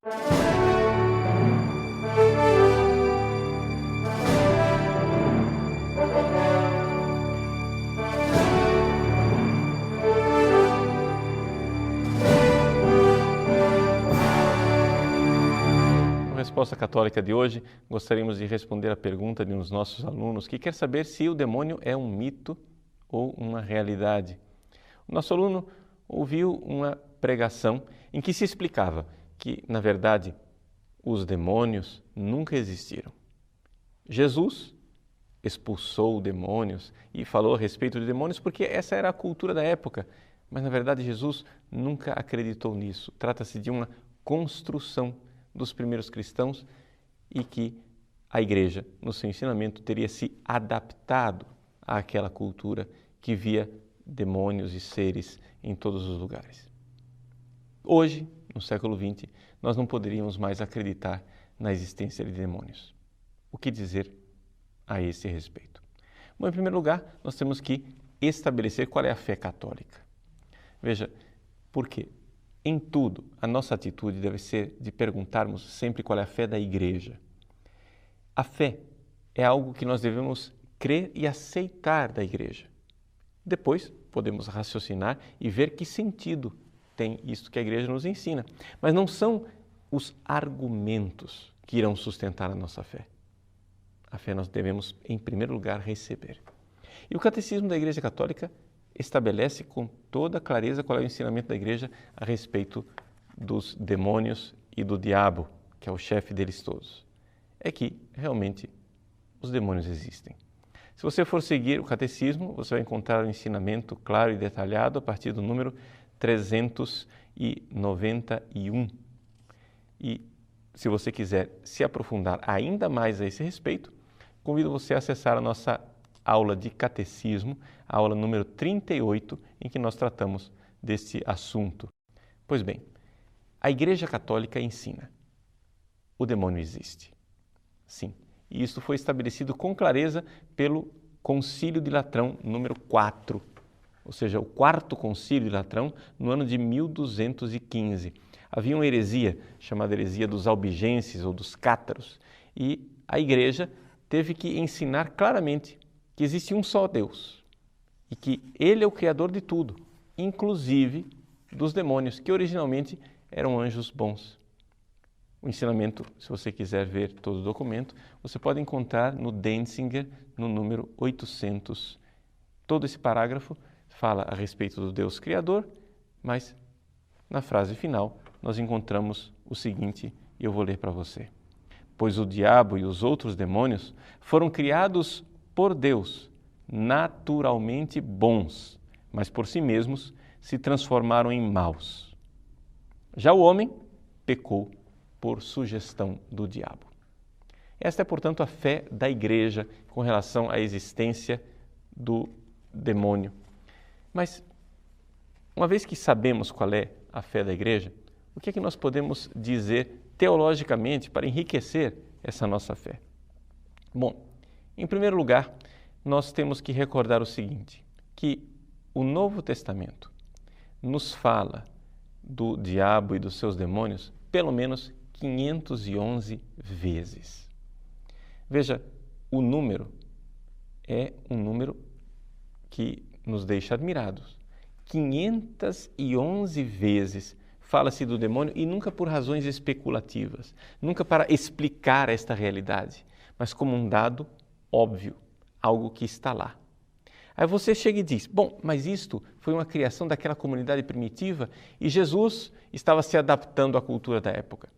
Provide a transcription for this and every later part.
Na resposta católica de hoje, gostaríamos de responder a pergunta de um dos nossos alunos que quer saber se o demônio é um mito ou uma realidade. O nosso aluno ouviu uma pregação em que se explicava que, na verdade, os demônios nunca existiram. Jesus expulsou demônios e falou a respeito de demônios porque essa era a cultura da época, mas, na verdade, Jesus nunca acreditou nisso. Trata-se de uma construção dos primeiros cristãos e que a Igreja, no seu ensinamento, teria se adaptado àquela cultura que via demônios e seres em todos os lugares. Hoje, no século XX, nós não poderíamos mais acreditar na existência de demônios. O que dizer a esse respeito? Bom, em primeiro lugar, nós temos que estabelecer qual é a fé católica. Veja, por quê? Em tudo, a nossa atitude deve ser de perguntarmos sempre qual é a fé da Igreja. A fé é algo que nós devemos crer e aceitar da Igreja. Depois, podemos raciocinar e ver que sentido tem isso que a Igreja nos ensina. Mas não são os argumentos que irão sustentar a nossa fé. A fé nós devemos, em primeiro lugar, receber. E o Catecismo da Igreja Católica estabelece com toda clareza qual é o ensinamento da Igreja a respeito dos demônios e do diabo, que é o chefe deles todos. É que, realmente, os demônios existem. Se você for seguir o Catecismo, você vai encontrar um ensinamento claro e detalhado a partir do número 391. E, se você quiser se aprofundar ainda mais a esse respeito, convido você a acessar a nossa aula de Catecismo, a aula número 38, em que nós tratamos deste assunto. Pois bem, a Igreja Católica ensina: o demônio existe. Sim, e isso foi estabelecido com clareza pelo Concílio de Latrão número 4, ou seja, o quarto Concílio de Latrão, no ano de 1215. Havia uma heresia chamada heresia dos albigenses ou dos cátaros, e a Igreja teve que ensinar claramente que existe um só Deus e que Ele é o Criador de tudo, inclusive dos demônios, que originalmente eram anjos bons. O ensinamento, se você quiser ver todo o documento, você pode encontrar no Denzinger, no número 800. Todo esse parágrafo fala a respeito do Deus Criador, mas na frase final nós encontramos o seguinte, e eu vou ler para você. Pois o diabo e os outros demônios foram criados por Deus, naturalmente bons, mas por si mesmos se transformaram em maus. Já o homem pecou por sugestão do diabo. Esta é, portanto, a fé da Igreja com relação à existência do demônio. Mas, uma vez que sabemos qual é a fé da Igreja, o que é que nós podemos dizer teologicamente para enriquecer essa nossa fé? Bom, em primeiro lugar, nós temos que recordar o seguinte, que o Novo Testamento nos fala do diabo e dos seus demônios pelo menos 511 vezes. Veja, o número é um número que nos deixa admirados. 511 vezes fala-se do demônio e nunca por razões especulativas, nunca para explicar esta realidade, mas como um dado óbvio, algo que está lá. Aí você chega e diz, bom, mas isto foi uma criação daquela comunidade primitiva e Jesus estava se adaptando à cultura da época.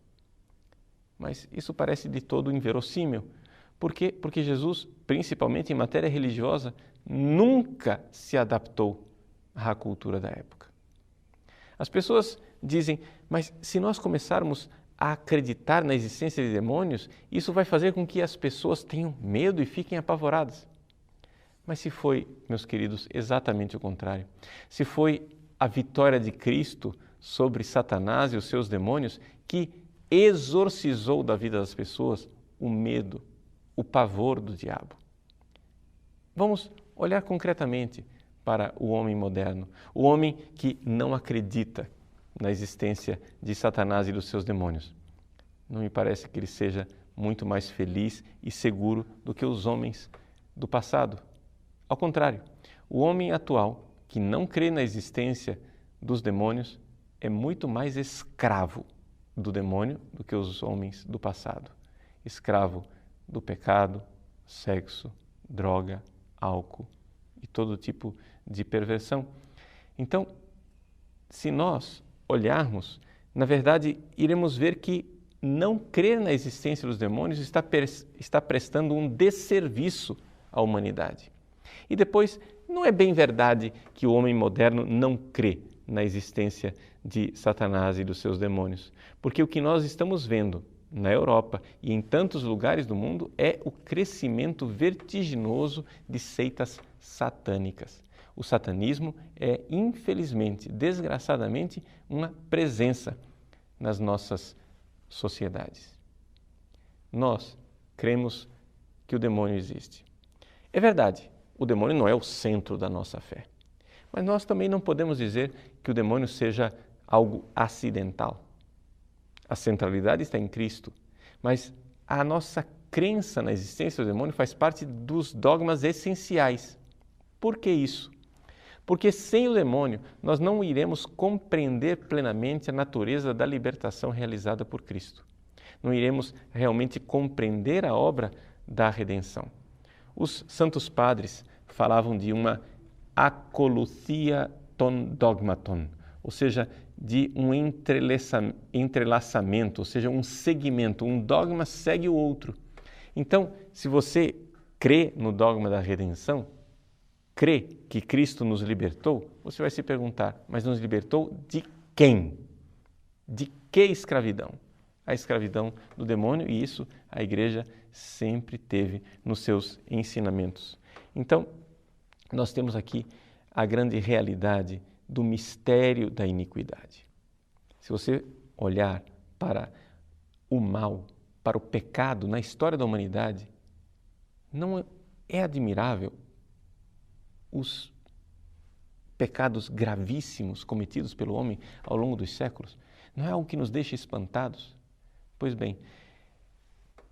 Mas isso parece de todo inverossímil. Por quê? Porque Jesus, principalmente em matéria religiosa, nunca se adaptou à cultura da época. As pessoas dizem, mas se nós começarmos a acreditar na existência de demônios, isso vai fazer com que as pessoas tenham medo e fiquem apavoradas. Mas se foi, meus queridos, exatamente o contrário. Se foi a vitória de Cristo sobre Satanás e os seus demônios que exorcizou da vida das pessoas o medo, o pavor do diabo. Vamos olhar concretamente para o homem moderno, o homem que não acredita na existência de Satanás e dos seus demônios. não me parece que ele seja muito mais feliz e seguro do que os homens do passado. Ao contrário, o homem atual, que não crê na existência dos demônios, é muito mais escravo do demônio do que os homens do passado. Escravo do pecado, sexo, droga, álcool e todo tipo de perversão. Então, se nós olharmos, na verdade, iremos ver que não crer na existência dos demônios está prestando um desserviço à humanidade. E depois, não é bem verdade que o homem moderno não crê na existência de Satanás e dos seus demônios, porque o que nós estamos vendo na Europa e em tantos lugares do mundo é o crescimento vertiginoso de seitas satânicas. O satanismo é, infelizmente, desgraçadamente, uma presença nas nossas sociedades. Nós cremos que o demônio existe. É verdade, o demônio não é o centro da nossa fé. Mas nós também não podemos dizer que o demônio seja algo acidental. A centralidade está em Cristo, mas a nossa crença na existência do demônio faz parte dos dogmas essenciais. Por que isso? Porque sem o demônio nós não iremos compreender plenamente a natureza da libertação realizada por Cristo. Não iremos realmente compreender a obra da redenção. Os santos padres falavam de uma akoluthia ton dogmaton, ou seja, de um entrelaçamento, ou seja, um segmento, um dogma segue o outro. Então, se você crê no dogma da redenção, crê que Cristo nos libertou, você vai se perguntar, mas nos libertou de quem? De que escravidão? A escravidão do demônio, e isso a Igreja sempre teve nos seus ensinamentos. Então, nós temos aqui a grande realidade do mistério da iniquidade. Se você olhar para o mal, para o pecado na história da humanidade, não é admirável os pecados gravíssimos cometidos pelo homem ao longo dos séculos? Não é algo que nos deixa espantados? Pois bem,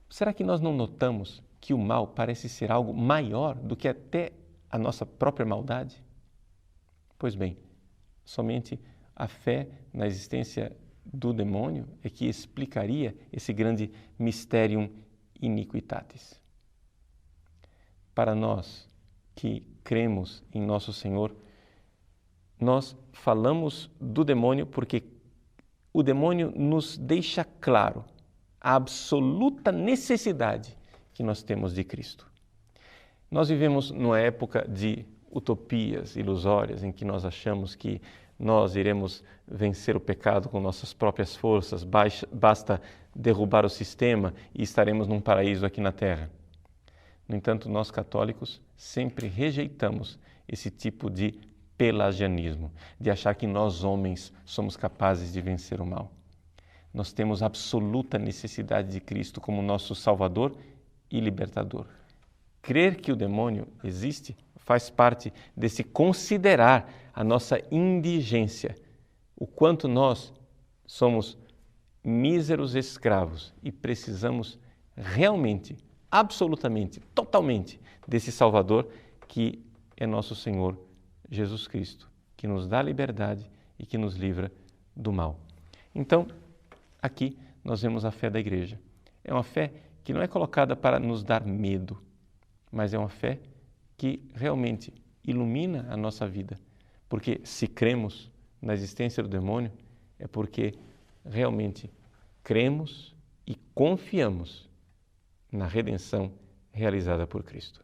será que nós não notamos que o mal parece ser algo maior do que até a nossa própria maldade? Pois bem, somente a fé na existência do demônio é que explicaria esse grande mysterium iniquitatis. Para nós que cremos em nosso Senhor, nós falamos do demônio porque o demônio nos deixa claro a absoluta necessidade que nós temos de Cristo. Nós vivemos numa época de utopias ilusórias em que nós achamos que nós iremos vencer o pecado com nossas próprias forças, basta derrubar o sistema e estaremos num paraíso aqui na Terra. No entanto, nós católicos sempre rejeitamos esse tipo de pelagianismo, de achar que nós homens somos capazes de vencer o mal. Nós temos absoluta necessidade de Cristo como nosso Salvador e Libertador. Crer que o demônio existe faz parte desse considerar a nossa indigência, o quanto nós somos míseros escravos e precisamos realmente, absolutamente, totalmente desse Salvador que é nosso Senhor Jesus Cristo, que nos dá liberdade e que nos livra do mal. Então, aqui nós vemos a fé da Igreja. É uma fé que não é colocada para nos dar medo, mas é uma fé que realmente ilumina a nossa vida. Porque se cremos na existência do demônio, é porque realmente cremos e confiamos na redenção realizada por Cristo.